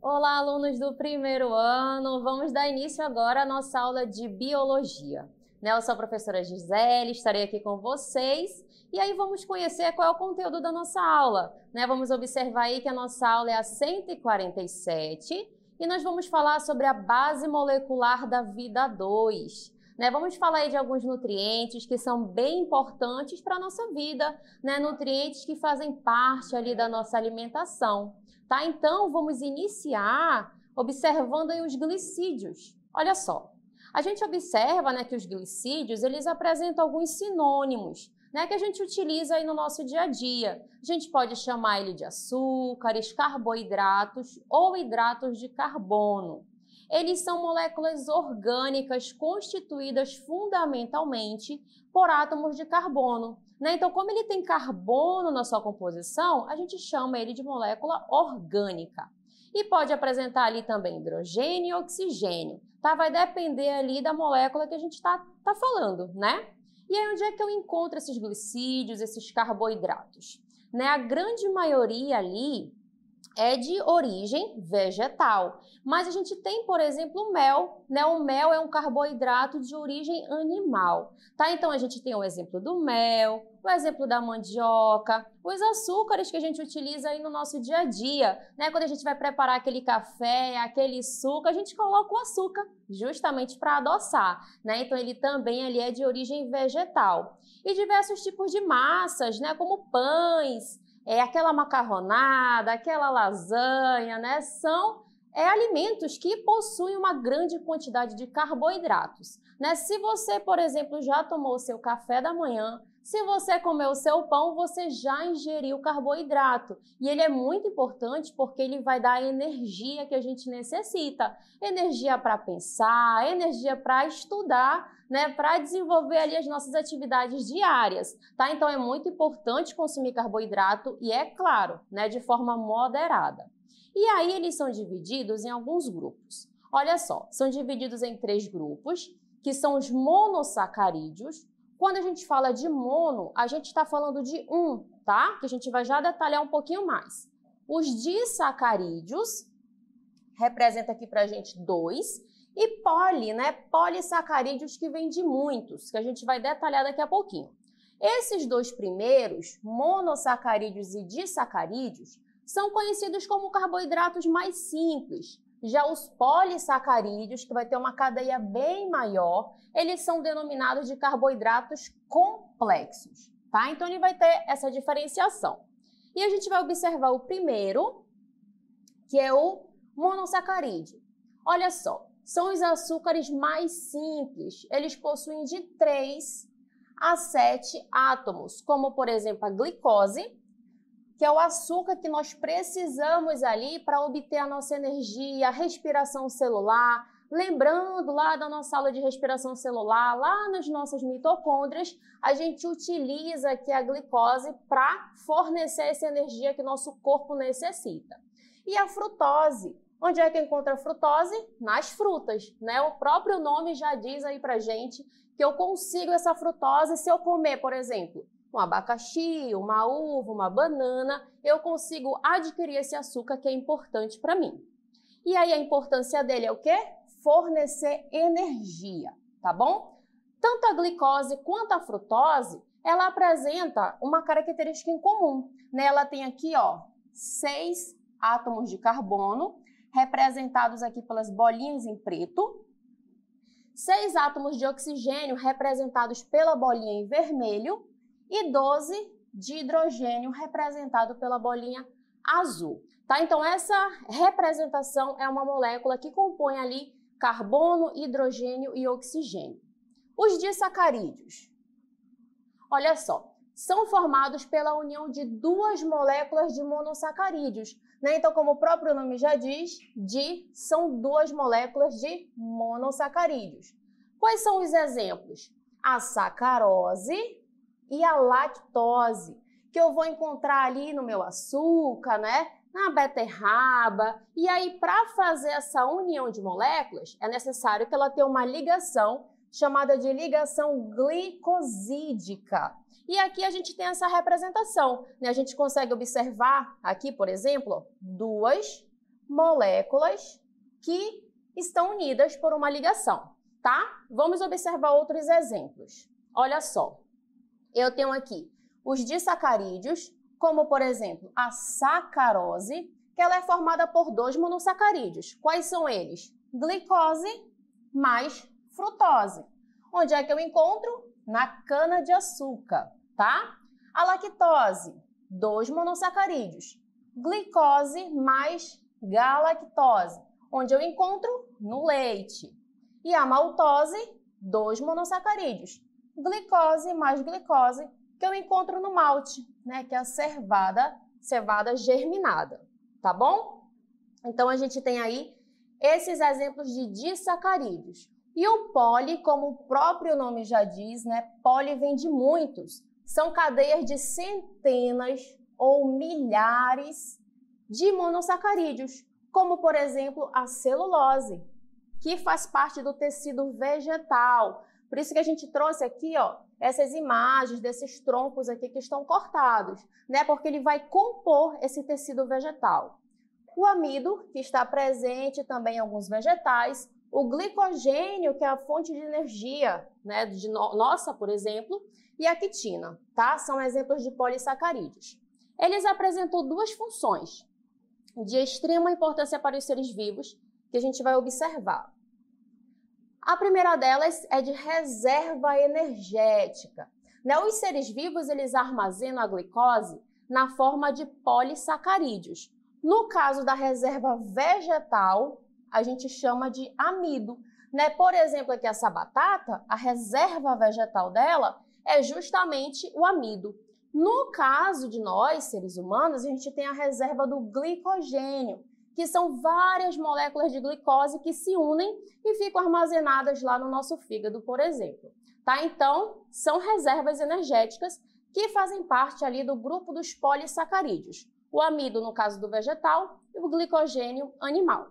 Olá, alunos do primeiro ano! Vamos dar início agora à nossa aula de Biologia. Eu sou a professora Gisele, estarei aqui com vocês e aí vamos conhecer qual é o conteúdo da nossa aula. Vamos observar aí que a nossa aula é a 147 e nós vamos falar sobre a base molecular da vida 2. Vamos falar aí de alguns nutrientes que são bem importantes para a nossa vida, nutrientes que fazem parte ali da nossa alimentação. Então, vamos iniciar observando aí os glicídios. Olha só, a gente observa que os glicídios, eles apresentam alguns sinônimos, que a gente utiliza aí no nosso dia a dia. A gente pode chamar ele de açúcares, carboidratos ou hidratos de carbono. Eles são moléculas orgânicas constituídas fundamentalmente por átomos de carbono. Então, como ele tem carbono na sua composição, a gente chama ele de molécula orgânica. E pode apresentar ali também hidrogênio e oxigênio, Vai depender ali da molécula que a gente está falando, E aí, onde é que eu encontro esses glicídios, esses carboidratos? A grande maioria ali é de origem vegetal, mas a gente tem, por exemplo, o mel, O mel é um carboidrato de origem animal, Então a gente tem o exemplo do mel, o exemplo da mandioca, os açúcares que a gente utiliza aí no nosso dia a dia, Quando a gente vai preparar aquele café, aquele suco, a gente coloca o açúcar justamente para adoçar, Então ele também ali é de origem vegetal. E diversos tipos de massas, como pães, aquela macarronada, aquela lasanha, são alimentos que possuem uma grande quantidade de carboidratos. Se você, por exemplo, já tomou o seu café da manhã, se você comeu o seu pão, você já ingeriu carboidrato. E ele é muito importante porque ele vai dar a energia que a gente necessita. Energia para pensar, energia para estudar, para desenvolver ali as nossas atividades diárias, Então é muito importante consumir carboidrato e, é claro, de forma moderada. E aí eles são divididos em alguns grupos. Olha só, são divididos em 3 grupos, que são os monossacarídeos. Quando a gente fala de mono, a gente está falando de Que a gente vai já detalhar um pouquinho mais. Os disacarídeos, representa aqui para a gente 2, e polissacarídeos, que vem de muitos, que a gente vai detalhar daqui a pouquinho. Esses 2 primeiros, monossacarídeos e disacarídeos, são conhecidos como carboidratos mais simples. Já os polissacarídeos, que vai ter uma cadeia bem maior, eles são denominados de carboidratos complexos, Então ele vai ter essa diferenciação. E a gente vai observar o primeiro, que é o monossacarídeo. Olha só, são os açúcares mais simples. Eles possuem de 3 a 7 átomos, como por exemplo a glicose, que é o açúcar que nós precisamos ali para obter a nossa energia, a respiração celular. Lembrando lá da nossa aula de respiração celular, lá nas nossas mitocôndrias, a gente utiliza aqui a glicose para fornecer essa energia que nosso corpo necessita. E a frutose. Onde é que encontra a frutose? Nas frutas, O próprio nome já diz aí pra gente que eu consigo essa frutose se eu comer, por exemplo, um abacaxi, uma uva, uma banana, eu consigo adquirir esse açúcar que é importante para mim. E aí a importância dele é o quê? Fornecer energia, tá bom? Tanto a glicose quanto a frutose, ela apresenta uma característica em comum, Ela tem aqui, 6 átomos de carbono, representados aqui pelas bolinhas em preto, 6 átomos de oxigênio, representados pela bolinha em vermelho, e 12 de hidrogênio, representado pela bolinha azul. Então, essa representação é uma molécula que compõe ali carbono, hidrogênio e oxigênio. Os disacarídeos, olha só, são formados pela união de 2 moléculas de monossacarídeos. Então, como o próprio nome já diz, são 2 moléculas de monossacarídeos. Quais são os exemplos? A sacarose e a lactose, que eu vou encontrar ali no meu açúcar, na beterraba. E aí, para fazer essa união de moléculas, é necessário que ela tenha uma ligação chamada de ligação glicosídica. E aqui a gente tem essa representação, A gente consegue observar aqui, por exemplo, 2 moléculas que estão unidas por uma ligação, tá? Vamos observar outros exemplos. Olha só, eu tenho aqui os disacarídeos, como por exemplo a sacarose, que ela é formada por 2 monossacarídeos. Quais são eles? Glicose mais frutose. Onde é que eu encontro? Na cana-de-açúcar, tá? A lactose, 2 monossacarídeos. Glicose mais galactose, onde eu encontro? No leite. E a maltose, 2 monossacarídeos. Glicose mais glicose, que eu encontro no malte, né? Que é a cevada germinada, tá bom? Então, a gente tem aí esses exemplos de disacarídeos. E o poli, como o próprio nome já diz, né? Poli vem de muitos. São cadeias de centenas ou milhares de monossacarídeos, como, por exemplo, a celulose, que faz parte do tecido vegetal. Por isso que a gente trouxe aqui, ó, essas imagens desses troncos aqui que estão cortados, né? Porque ele vai compor esse tecido vegetal. O amido, que está presente também em alguns vegetais, o glicogênio, que é a fonte de energia, né, nossa, por exemplo, e a quitina, tá? São exemplos de polissacarídeos. Eles apresentam 2 funções de extrema importância para os seres vivos que a gente vai observar. A primeira delas é de reserva energética, né? Os seres vivos, eles armazenam a glicose na forma de polissacarídeos. No caso da reserva vegetal, a gente chama de amido, né? Por exemplo, aqui essa batata, a reserva vegetal dela é justamente o amido. No caso de nós, seres humanos, a gente tem a reserva do glicogênio, que são várias moléculas de glicose que se unem e ficam armazenadas lá no nosso fígado, por exemplo. Tá? Então, são reservas energéticas que fazem parte ali do grupo dos polissacarídeos. O amido, no caso do vegetal, e o glicogênio animal.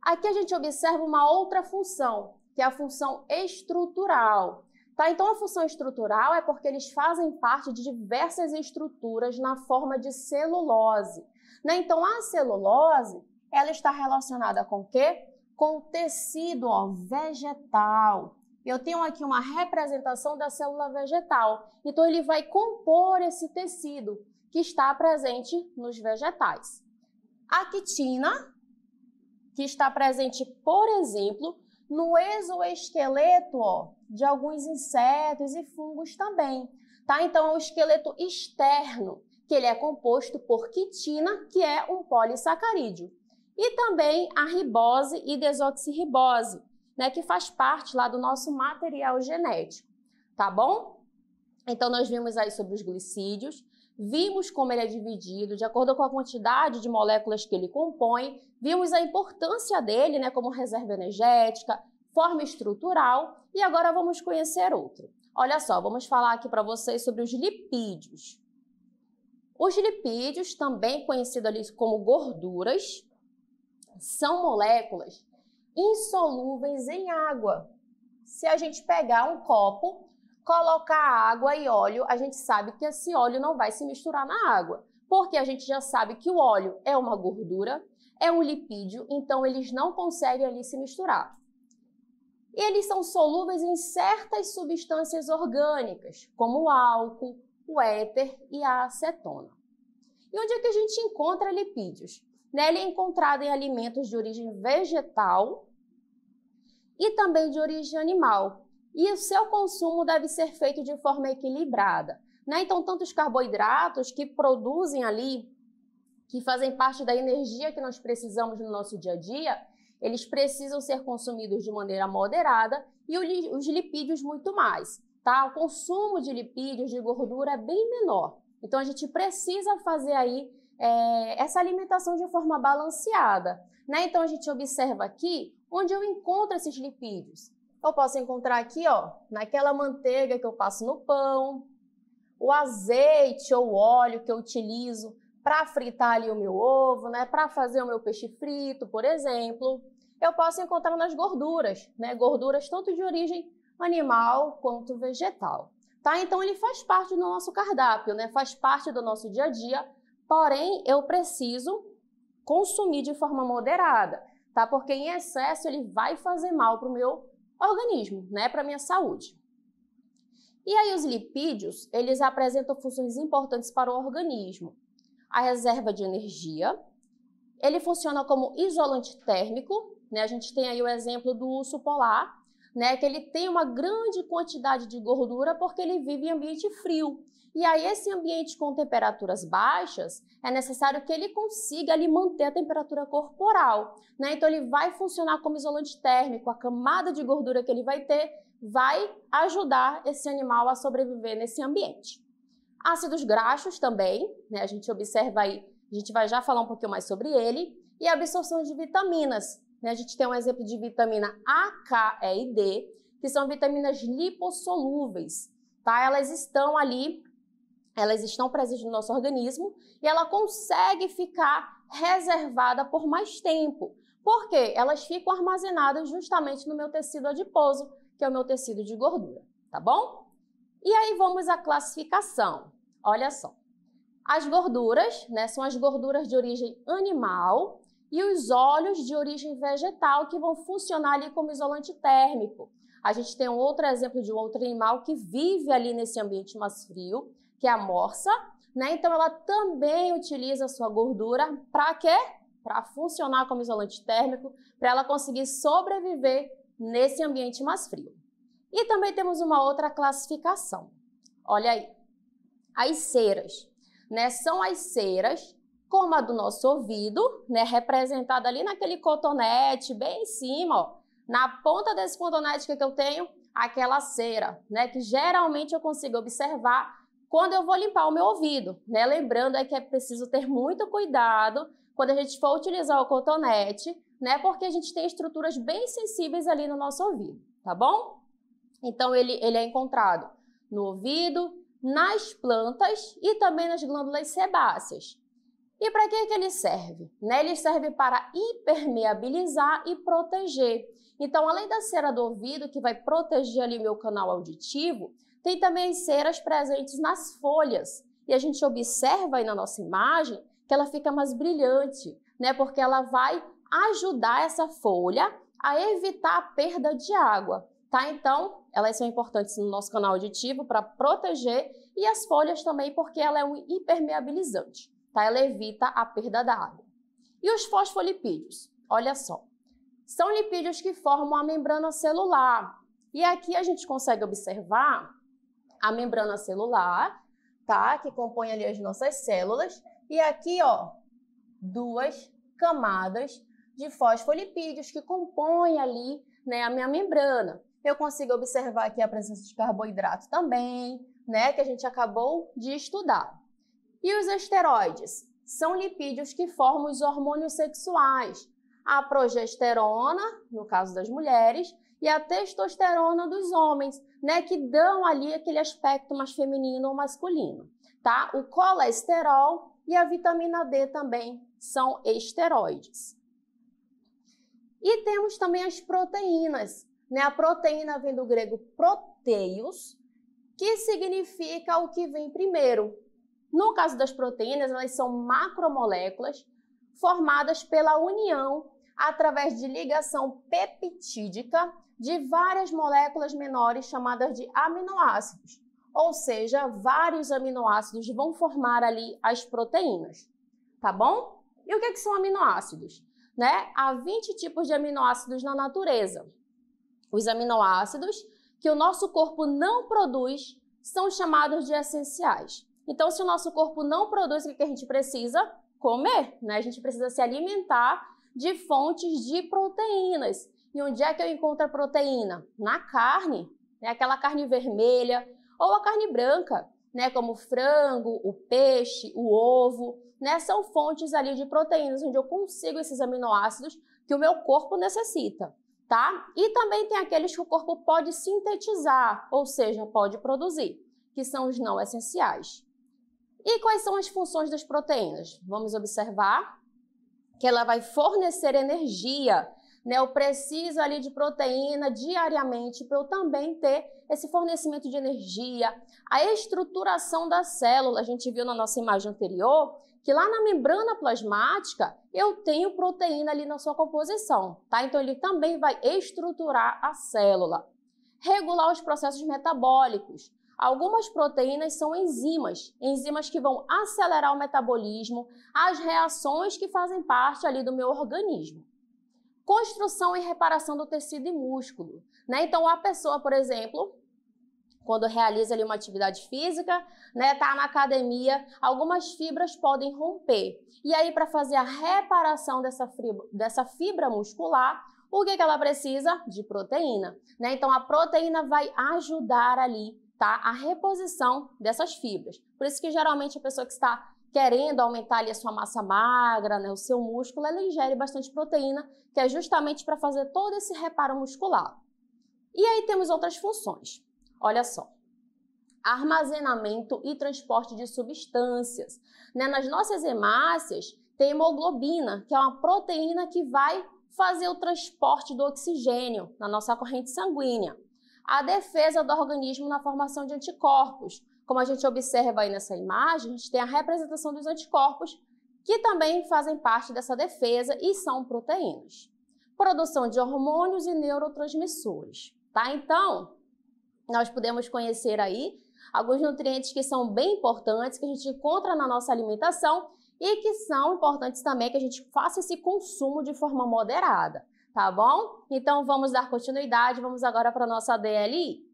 Aqui a gente observa uma outra função, que é a função estrutural. Tá? Então, a função estrutural é porque eles fazem parte de diversas estruturas na forma de celulose. Né? Então, a celulose, ela está relacionada com o quê? Com o tecido, ó, vegetal. Eu tenho aqui uma representação da célula vegetal. Então, ele vai compor esse tecido que está presente nos vegetais. A quitina, que está presente, por exemplo, no exoesqueleto, ó, de alguns insetos e fungos também. Tá? Então, é o esqueleto externo, que ele é composto por quitina, que é um polissacarídeo. E também a ribose e desoxirribose, né, que faz parte lá do nosso material genético, tá bom? Então, nós vimos aí sobre os glicídios, vimos como ele é dividido de acordo com a quantidade de moléculas que ele compõe, vimos a importância dele, né, como reserva energética, forma estrutural, e agora vamos conhecer outro. Olha só, vamos falar aqui para vocês sobre os lipídios. Os lipídios, também conhecidos ali como gorduras, são moléculas insolúveis em água. Se a gente pegar um copo, colocar água e óleo, a gente sabe que esse óleo não vai se misturar na água, porque a gente já sabe que o óleo é uma gordura, é um lipídio, então eles não conseguem ali se misturar. Eles são solúveis em certas substâncias orgânicas, como o álcool, o éter e a acetona. E onde é que a gente encontra lipídios? Ele é encontrado em alimentos de origem vegetal e também de origem animal. E o seu consumo deve ser feito de forma equilibrada. Então, tanto os carboidratos que produzem ali, que fazem parte da energia que nós precisamos no nosso dia a dia, eles precisam ser consumidos de maneira moderada e os lipídios muito mais. Tá? O consumo de lipídios, de gordura é bem menor. Então, a gente precisa fazer aí essa alimentação de forma balanceada. Então, a gente observa aqui onde eu encontro esses lipídios. Eu posso encontrar aqui, ó, naquela manteiga que eu passo no pão, o azeite ou óleo que eu utilizo para fritar ali o meu ovo, para fazer o meu peixe frito, por exemplo. Eu posso encontrar nas gorduras, gorduras tanto de origem animal quanto vegetal. Tá? Então, ele faz parte do nosso cardápio, faz parte do nosso dia a dia porém eu preciso consumir de forma moderada, tá? Porque em excesso ele vai fazer mal para o meu organismo, né? Para a minha saúde. E aí os lipídios, eles apresentam funções importantes para o organismo. A reserva de energia, ele funciona como isolante térmico, né? A gente tem aí o exemplo do urso polar, né? Que ele tem uma grande quantidade de gordura porque ele vive em ambiente frio. E aí esse ambiente com temperaturas baixas, é necessário que ele consiga ali manter a temperatura corporal, né? Então ele vai funcionar como isolante térmico, a camada de gordura que ele vai ter vai ajudar esse animal a sobreviver nesse ambiente. Ácidos graxos também, né? A gente observa aí, a gente vai já falar um pouquinho mais sobre ele, e a absorção de vitaminas, né? A gente tem um exemplo de vitamina A, K, E e D, que são vitaminas lipossolúveis, tá? Elas estão ali, elas estão presentes no nosso organismo e ela consegue ficar reservada por mais tempo. Por quê? Elas ficam armazenadas justamente no meu tecido adiposo, que é o meu tecido de gordura, tá bom? E aí vamos à classificação. Olha só. As gorduras, né, são as gorduras de origem animal e os óleos de origem vegetal que vão funcionar ali como isolante térmico. A gente tem um outro exemplo de um outro animal que vive ali nesse ambiente mais frio, que é a morsa, né? Então ela também utiliza a sua gordura para quê? Para funcionar como isolante térmico, para ela conseguir sobreviver nesse ambiente mais frio. E também temos uma outra classificação. Olha aí. As ceras, né? São as ceras, como a do nosso ouvido, né? Representada ali naquele cotonete, bem em cima, ó. Na ponta desse cotonete que eu tenho, aquela cera, né? Que geralmente eu consigo observar quando eu vou limpar o meu ouvido, né? Lembrando que é preciso ter muito cuidado quando a gente for utilizar o cotonete, né? Porque a gente tem estruturas bem sensíveis ali no nosso ouvido, tá bom? Então, ele é encontrado no ouvido, nas plantas e também nas glândulas sebáceas. E para que ele serve? Né? Ele serve para impermeabilizar e proteger. Então, além da cera do ouvido, que vai proteger ali o meu canal auditivo, tem também as ceras presentes nas folhas. E a gente observa aí na nossa imagem que ela fica mais brilhante, né? Porque ela vai ajudar essa folha a evitar a perda de água, tá? Então, elas são importantes no nosso canal auditivo para proteger e as folhas também porque ela é um impermeabilizante, tá? Ela evita a perda da água. E os fosfolipídios? Olha só, são lipídios que formam a membrana celular. E aqui a gente consegue observar a membrana celular, tá? Que compõe ali as nossas células. E aqui, ó, duas camadas de fosfolipídios que compõem ali, né, a minha membrana. Eu consigo observar aqui a presença de carboidrato também, né, que a gente acabou de estudar. E os esteroides? São lipídios que formam os hormônios sexuais. A progesterona, no caso das mulheres, e a testosterona dos homens, né, que dão ali aquele aspecto mais feminino ou masculino, tá? O colesterol e a vitamina D também são esteroides. E temos também as proteínas, né? A proteína vem do grego proteios, que significa o que vem primeiro. No caso das proteínas, elas são macromoléculas formadas pela união através de ligação peptídica de várias moléculas menores chamadas de aminoácidos. Ou seja, vários aminoácidos vão formar ali as proteínas, tá bom? E o que são aminoácidos? Né? Há 20 tipos de aminoácidos na natureza. Os aminoácidos que o nosso corpo não produz são chamados de essenciais. Então, se o nosso corpo não produz, o que a gente precisa? Comer, né? A gente precisa se alimentar de fontes de proteínas. E onde é que eu encontro a proteína? Na carne, né? Aquela carne vermelha ou a carne branca, né? Como o frango, o peixe, o ovo, né? São fontes ali de proteínas onde eu consigo esses aminoácidos que o meu corpo necessita, tá? E também tem aqueles que o corpo pode sintetizar, ou seja, pode produzir, que são os não essenciais. E quais são as funções das proteínas? Vamos observar que ela vai fornecer energia, né? Eu preciso ali de proteína diariamente para eu também ter esse fornecimento de energia. A estruturação da célula, a gente viu na nossa imagem anterior, que lá na membrana plasmática eu tenho proteína ali na sua composição, tá? Então ele também vai estruturar a célula. Regular os processos metabólicos. Algumas proteínas são enzimas que vão acelerar o metabolismo, as reações que fazem parte ali do meu organismo. Construção e reparação do tecido e músculo, né? Então a pessoa, por exemplo, quando realiza ali uma atividade física, né, tá na academia, algumas fibras podem romper. E aí, para fazer a reparação dessa fibra muscular, o que ela precisa? De proteína, né? Então a proteína vai ajudar ali, tá, a reposição dessas fibras. Por isso que geralmente a pessoa que está querendo aumentar ali a sua massa magra, né, o seu músculo, ela ingere bastante proteína, que é justamente para fazer todo esse reparo muscular. E aí temos outras funções. Olha só, armazenamento e transporte de substâncias, né? Nas nossas hemácias tem hemoglobina, que é uma proteína que vai fazer o transporte do oxigênio na nossa corrente sanguínea. A defesa do organismo na formação de anticorpos. Como a gente observa aí nessa imagem, a gente tem a representação dos anticorpos, que também fazem parte dessa defesa e são proteínas. Produção de hormônios e neurotransmissores, tá? Então, nós podemos conhecer aí alguns nutrientes que são bem importantes, que a gente encontra na nossa alimentação e que são importantes também que a gente faça esse consumo de forma moderada, tá bom? Então vamos dar continuidade, vamos agora para a nossa DLI.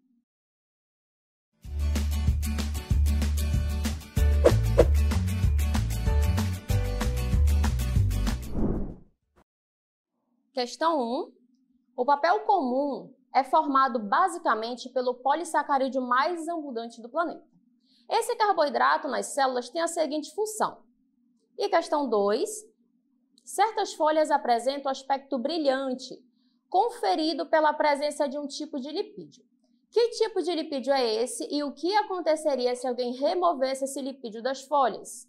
Questão 1. O papel comum é formado basicamente pelo polissacarídeo mais abundante do planeta. Esse carboidrato nas células tem a seguinte função. E questão 2. Certas folhas apresentam aspecto brilhante, conferido pela presença de um tipo de lipídio. Que tipo de lipídio é esse e o que aconteceria se alguém removesse esse lipídio das folhas?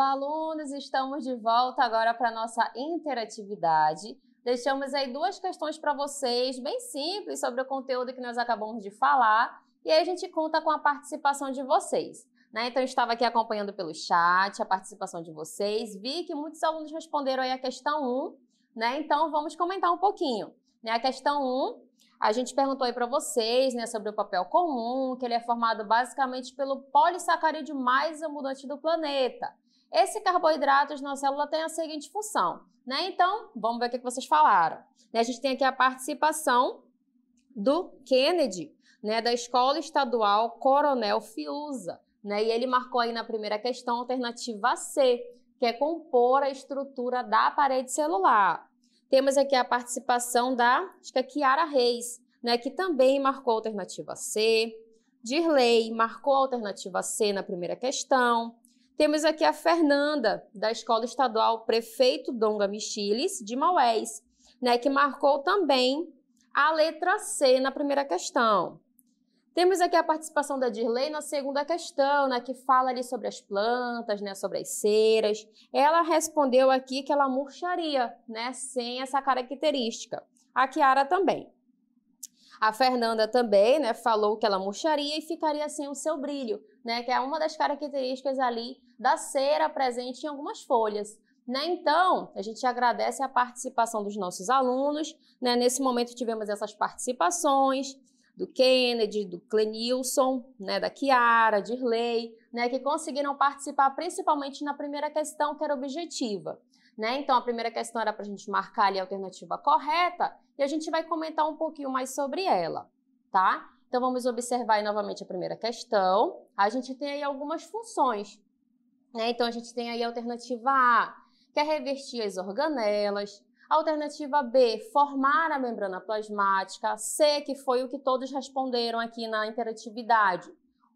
Olá, alunos! Estamos de volta agora para a nossa interatividade. Deixamos aí duas questões para vocês, bem simples, sobre o conteúdo que nós acabamos de falar. E aí a gente conta com a participação de vocês, né? Então, eu estava aqui acompanhando pelo chat a participação de vocês. Vi que muitos alunos responderam aí a questão 1, né? Então, vamos comentar um pouquinho, né? A questão 1, a gente perguntou aí para vocês, né, sobre o papel comum, que ele é formado basicamente pelo polissacarídeo mais abundante do planeta. Esse carboidrato na célula tem a seguinte função, né? Então, vamos ver o que vocês falaram. A gente tem aqui a participação do Kennedy, né, da Escola Estadual Coronel Fiuza, né? E ele marcou aí na primeira questão a alternativa C, que é compor a estrutura da parede celular. Temos aqui a participação da, acho que é Kiara Reis, né, que também marcou a alternativa C. Dirley marcou a alternativa C na primeira questão. Temos aqui a Fernanda, da Escola Estadual Prefeito Donga Michilis, de Maués, né, que marcou também a letra C na primeira questão. Temos aqui a participação da Dirley na segunda questão, né, que fala ali sobre as plantas, né, sobre as ceras. Ela respondeu aqui que ela murcharia, né, sem essa característica. A Kiara também. A Fernanda também, né, falou que ela murcharia e ficaria sem o seu brilho, né, que é uma das características ali da cera presente em algumas folhas. Né? Então, a gente agradece a participação dos nossos alunos. Né? Nesse momento tivemos essas participações do Kennedy, do Clenilson, né, da Kiara, Dirley, né, que conseguiram participar principalmente na primeira questão, que era objetiva. Né? Então, a primeira questão era para a gente marcar ali a alternativa correta e a gente vai comentar um pouquinho mais sobre ela, tá? Então, vamos observar aí novamente a primeira questão. A gente tem aí algumas funções, né? Então, a gente tem aí a alternativa A, que é revertir as organelas. A alternativa B, formar a membrana plasmática. C, que foi o que todos responderam aqui na interatividade,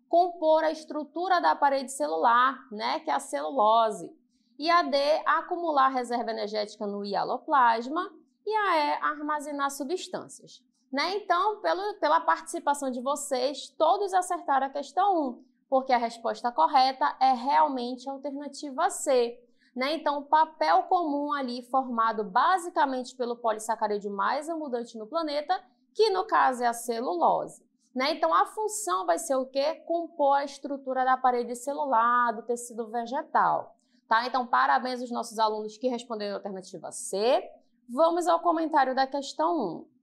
compor a estrutura da parede celular, né, que é a celulose. E a D, acumular reserva energética no hialoplasma. E a E, armazenar substâncias. Né? Então, pela participação de vocês, todos acertaram a questão 1, porque a resposta correta é realmente a alternativa C. Né? Então, o papel comum ali formado basicamente pelo polissacarídeo mais abundante no planeta, que no caso é a celulose. Né? Então, a função vai ser o quê? Compor a estrutura da parede celular, do tecido vegetal. Tá? Então, parabéns aos nossos alunos que responderam a alternativa C. Vamos ao comentário da questão 1.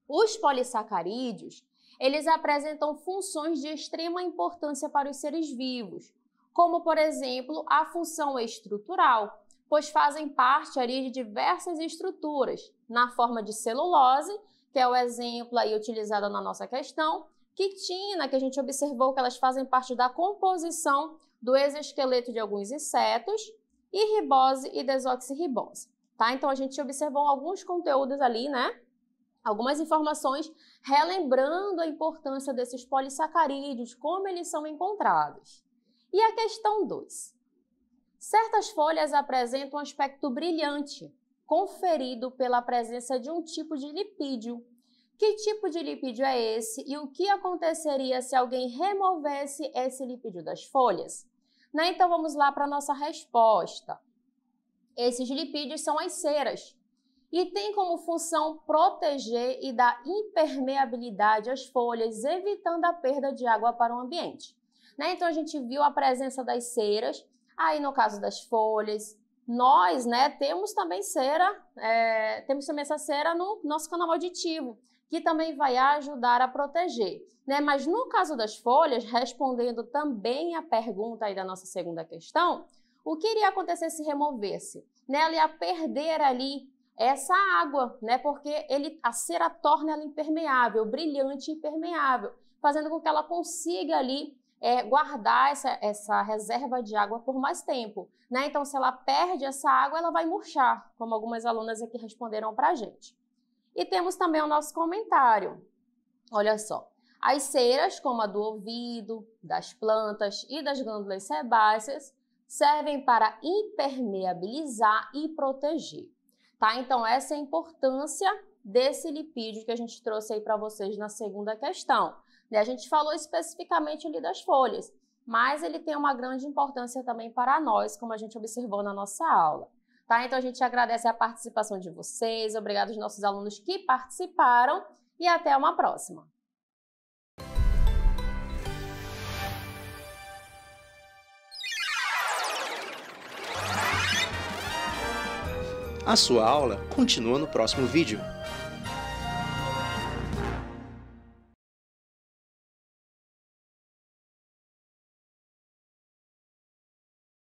Os polissacarídeos, eles apresentam funções de extrema importância para os seres vivos, como, por exemplo, a função estrutural, pois fazem parte ali de diversas estruturas, na forma de celulose, que é o exemplo aí utilizado na nossa questão, quitina, que a gente observou que elas fazem parte da composição do exoesqueleto de alguns insetos, e ribose e desoxirribose. Tá? Então, a gente observou alguns conteúdos ali, né? Algumas informações relembrando a importância desses polissacarídeos, como eles são encontrados. E a questão 2. Certas folhas apresentam um aspecto brilhante, conferido pela presença de um tipo de lipídio. Que tipo de lipídio é esse e o que aconteceria se alguém removesse esse lipídio das folhas? Né? Então, vamos lá para a nossa resposta. Esses lipídios são as ceras e tem como função proteger e dar impermeabilidade às folhas, evitando a perda de água para o ambiente. Né? Então, a gente viu a presença das ceras, aí no caso das folhas, nós, né, temos também essa cera no nosso canal auditivo, que também vai ajudar a proteger. Né? Mas no caso das folhas, respondendo também a pergunta aí da nossa segunda questão, o que iria acontecer se removesse? Né? Ela ia perder ali essa água, né? Porque a cera torna ela impermeável, brilhante e impermeável, fazendo com que ela consiga ali guardar essa reserva de água por mais tempo. Né? Então, se ela perde essa água, ela vai murchar, como algumas alunas aqui responderam para a gente. E temos também o nosso comentário. Olha só. As ceras, como a do ouvido, das plantas e das glândulas sebáceas, servem para impermeabilizar e proteger. Tá? Então, essa é a importância desse lipídio que a gente trouxe aí para vocês na segunda questão. A gente falou especificamente ali das folhas, mas ele tem uma grande importância também para nós, como a gente observou na nossa aula. Tá? Então, a gente agradece a participação de vocês, obrigado aos nossos alunos que participaram e até uma próxima. A sua aula continua no próximo vídeo.